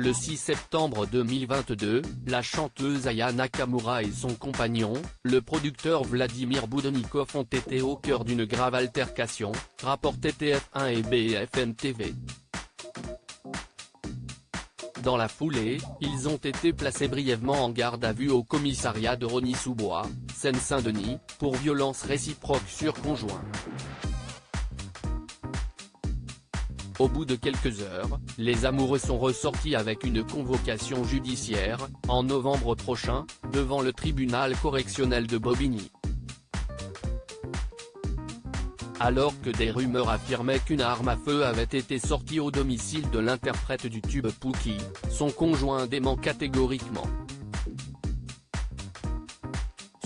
Le 6 septembre 2022, la chanteuse Aya Nakamura et son compagnon, le producteur Vladimir Boudonikov ont été au cœur d'une grave altercation, rapportaient TF1 et BFM TV. Dans la foulée, ils ont été placés brièvement en garde à vue au commissariat de Rosny-sous-Bois, Seine-Saint-Denis, pour violence réciproque sur conjoint. Au bout de quelques heures, les amoureux sont ressortis avec une convocation judiciaire, en novembre prochain, devant le tribunal correctionnel de Bobigny. Alors que des rumeurs affirmaient qu'une arme à feu avait été sortie au domicile de l'interprète du tube Pookie, son conjoint dément catégoriquement.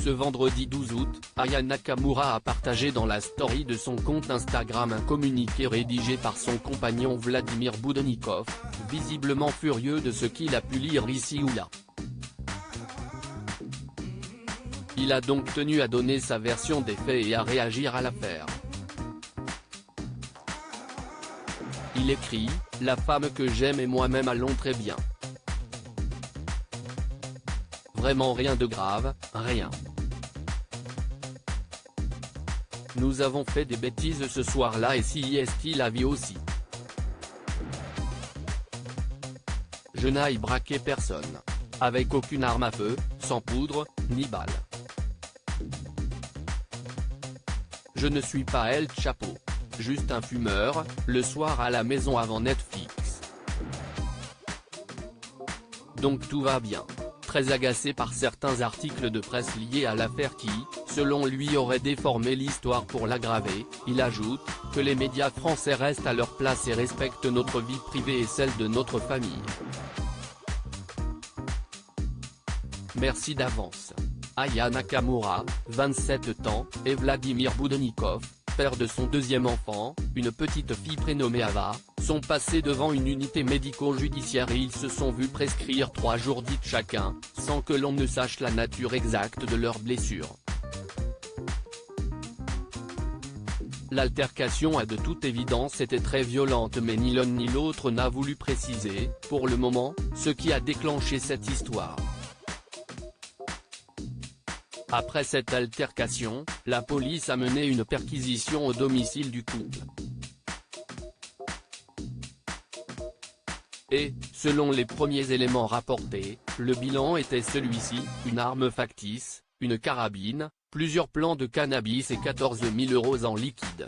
Ce vendredi 12 août, Aya Nakamura a partagé dans la story de son compte Instagram un communiqué rédigé par son compagnon Vladimir Boudonikov, visiblement furieux de ce qu'il a pu lire ici ou là. Il a donc tenu à donner sa version des faits et à réagir à l'affaire. Il écrit « La femme que j'aime et moi-même allons très bien. Vraiment rien de grave, rien. Nous avons fait des bêtises ce soir-là et si est-il la vie aussi. Je n'aille braquer personne. Avec aucune arme à feu, sans poudre, ni balle. Je ne suis pas El Chapo. Juste un fumeur, le soir à la maison avant Netflix. Donc tout va bien. » Très agacé par certains articles de presse liés à l'affaire qui, selon lui auraient déformé l'histoire pour l'aggraver, il ajoute que les médias français restent à leur place et respectent notre vie privée et celle de notre famille. Merci d'avance. Aya Nakamura, 27 ans, et Vladimir Boudonikov, père de son deuxième enfant, une petite fille prénommée Ava, sont passés devant une unité médico-judiciaire et ils se sont vus prescrire 3 jours dits chacun, sans que l'on ne sache la nature exacte de leurs blessures. L'altercation a de toute évidence été très violente mais ni l'un ni l'autre n'a voulu préciser, pour le moment, ce qui a déclenché cette histoire. Après cette altercation, la police a mené une perquisition au domicile du couple. Et, selon les premiers éléments rapportés, le bilan était celui-ci, une arme factice, une carabine, plusieurs plants de cannabis et 14 000 € en liquide.